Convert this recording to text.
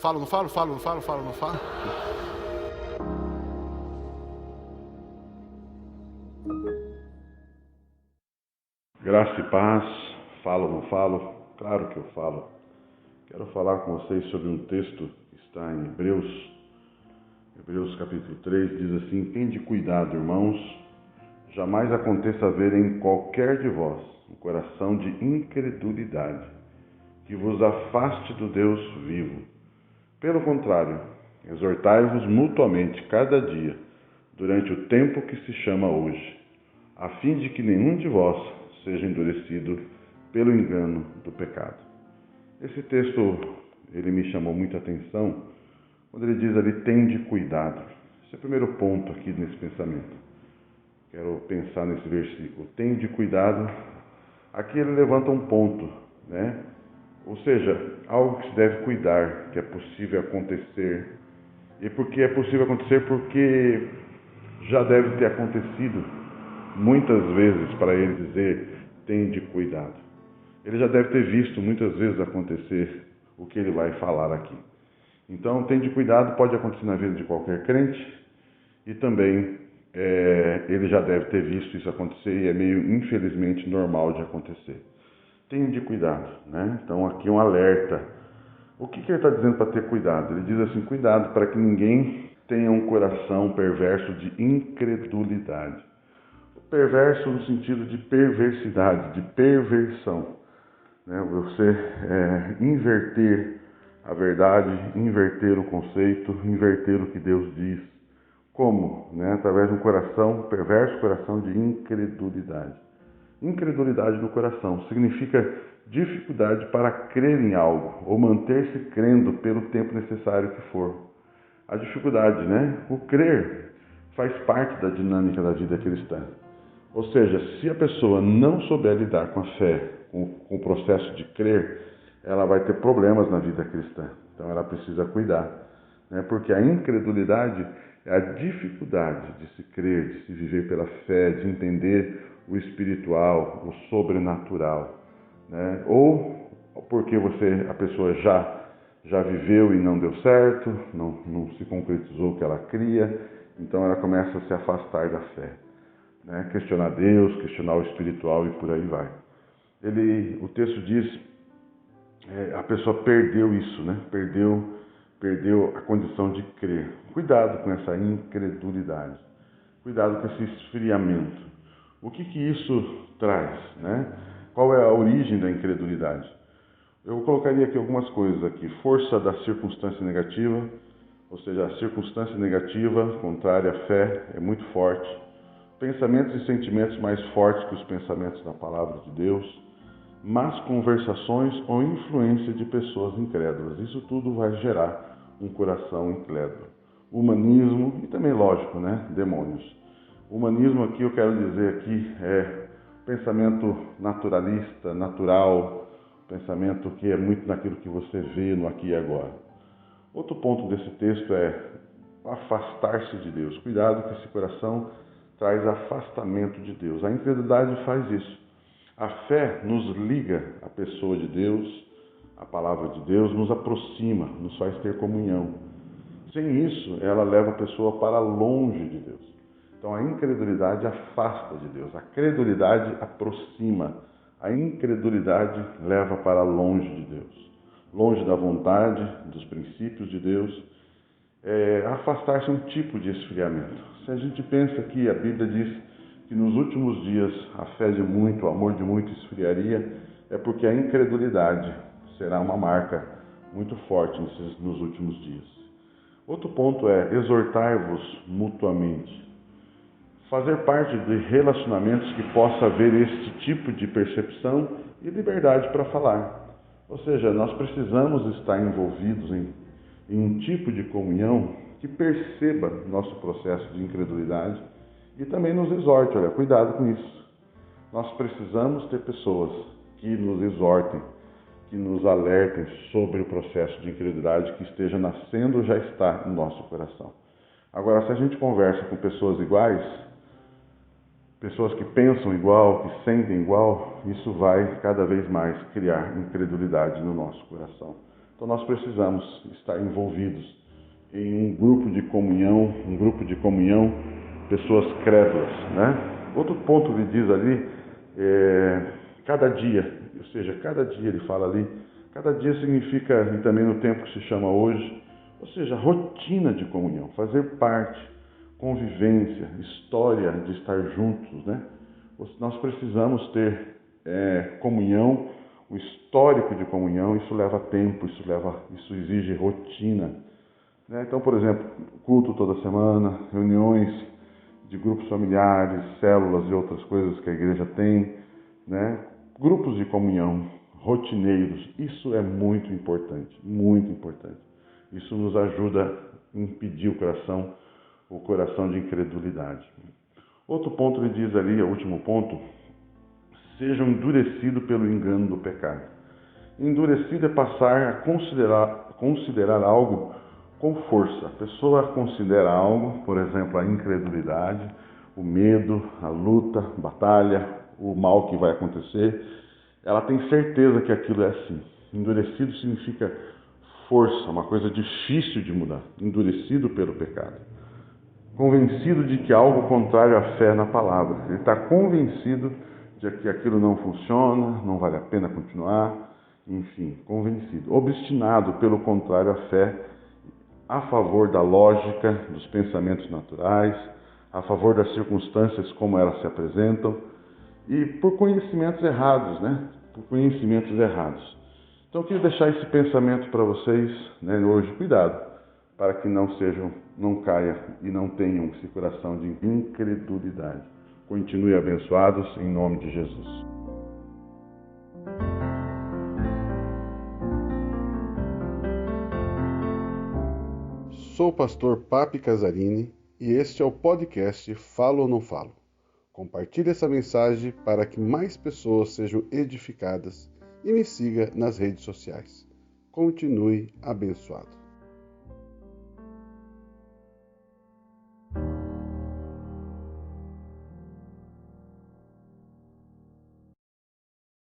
Falo, não falo? Falo, não falo? Falo, não falo? Graça e paz, falo ou não falo? Claro que eu falo. Quero falar com vocês sobre um texto que está em Hebreus capítulo 3, diz assim: tende cuidado, irmãos, jamais aconteça haver em qualquer de vós um coração de incredulidade, que vos afaste do Deus vivo. Pelo contrário, exortai-vos mutuamente cada dia, durante o tempo que se chama hoje, a fim de que nenhum de vós seja endurecido pelo engano do pecado. Esse texto, ele me chamou muita atenção, quando ele diz ali, tende cuidado. Esse é o primeiro ponto aqui nesse pensamento. Quero pensar nesse versículo, tende cuidado. Aqui ele levanta um ponto, né? Ou seja, algo que se deve cuidar, que é possível acontecer. E por que é possível acontecer? Porque já deve ter acontecido muitas vezes para ele dizer, tende cuidado. Ele já deve ter visto muitas vezes acontecer o que ele vai falar aqui. Então, tende cuidado, pode acontecer na vida de qualquer crente e também ele já deve ter visto isso acontecer e é meio, infelizmente, normal de acontecer. Tende cuidado, né? Então, aqui um alerta. O que ele está dizendo para ter cuidado? Ele diz assim, cuidado para que ninguém tenha um coração perverso de incredulidade. Perverso no sentido de perversidade, de perversão. Né? Você inverter a verdade, inverter o conceito, inverter o que Deus diz. Como? Né? Através de um coração perverso, coração de incredulidade. Incredulidade no coração significa dificuldade para crer em algo ou manter-se crendo pelo tempo necessário que for. A dificuldade, né? O crer faz parte da dinâmica da vida cristã. Ou seja, se a pessoa não souber lidar com a fé, com o processo de crer, ela vai ter problemas na vida cristã. Então ela precisa cuidar, né? Porque a incredulidade é a dificuldade de se crer, de se viver pela fé, de entender o espiritual, o sobrenatural, né? Ou porque a pessoa já viveu e não deu certo, não se concretizou o que ela cria, então ela começa a se afastar da fé. Né? Questionar Deus, questionar o espiritual e por aí vai. O texto diz, a pessoa perdeu isso, né? Perdeu a condição de crer. Cuidado com essa incredulidade, cuidado com esse esfriamento. O que isso traz, né? Qual é a origem da incredulidade? Eu colocaria aqui algumas coisas aqui. Força da circunstância negativa, ou seja, a circunstância negativa, contrária à fé, é muito forte. Pensamentos e sentimentos mais fortes que os pensamentos da palavra de Deus, más conversações ou influência de pessoas incrédulas. Isso tudo vai gerar um coração incrédulo. Humanismo e também, lógico, né, demônios. Humanismo aqui, eu quero dizer aqui, é pensamento naturalista, natural, pensamento que é muito naquilo que você vê no aqui e agora. Outro ponto desse texto é afastar-se de Deus. Cuidado que esse coração traz afastamento de Deus. A incredulidade faz isso. A fé nos liga à pessoa de Deus, a palavra de Deus nos aproxima, nos faz ter comunhão. Sem isso, ela leva a pessoa para longe de Deus. Então a incredulidade afasta de Deus, a credulidade aproxima, a incredulidade leva para longe de Deus, longe da vontade, dos princípios de Deus. Afastar-se é um tipo de esfriamento. Se a gente pensa que a Bíblia diz que nos últimos dias a fé de muito, o amor de muito esfriaria, é porque a incredulidade será uma marca muito forte nos últimos dias. Outro ponto é exortar-vos mutuamente. Fazer parte de relacionamentos que possa haver este tipo de percepção e liberdade para falar. Ou seja, nós precisamos estar envolvidos em um tipo de comunhão que perceba nosso processo de incredulidade e também nos exorte, olha, cuidado com isso. Nós precisamos ter pessoas que nos exortem, que nos alertem sobre o processo de incredulidade que esteja nascendo ou já está no nosso coração. Agora, se a gente conversa com pessoas iguais, pessoas que pensam igual, que sentem igual, isso vai cada vez mais criar incredulidade no nosso coração. Então nós precisamos estar envolvidos em um grupo de comunhão, pessoas crédulas, né? Outro ponto que diz ali cada dia, ou seja, cada dia ele fala ali, cada dia significa, e também no tempo que se chama hoje, ou seja, rotina de comunhão, fazer parte, convivência, história de estar juntos, né? Nós precisamos ter comunhão, o histórico de comunhão, isso leva tempo, isso exige rotina, né? Então, por exemplo, culto toda semana, reuniões de grupos familiares, células e outras coisas que a igreja tem, né? Grupos de comunhão, rotineiros, isso é muito importante, muito importante. Isso nos ajuda a impedir o coração de incredulidade. Outro ponto ele diz ali, o último ponto, sejam endurecidos pelo engano do pecado. Endurecido é passar a considerar algo com força. A pessoa considera algo, por exemplo, a incredulidade, o medo, a luta, a batalha, o mal que vai acontecer. Ela tem certeza que aquilo é assim. Endurecido significa força, uma coisa difícil de mudar. Endurecido pelo pecado. Convencido de que algo contrário à fé na palavra. Ele está convencido de que aquilo não funciona, não vale a pena continuar, enfim, convencido. Obstinado pelo contrário à fé, a favor da lógica, dos pensamentos naturais, a favor das circunstâncias como elas se apresentam e por conhecimentos errados, né? Por conhecimentos errados. Então eu quis deixar esse pensamento para vocês, né, hoje. Cuidado, para que não caia e não tenham esse coração de incredulidade. Continue abençoados em nome de Jesus. Sou o pastor Papi Casarini e este é o podcast Falo ou Não Falo. Compartilhe essa mensagem para que mais pessoas sejam edificadas e me siga nas redes sociais. Continue abençoado.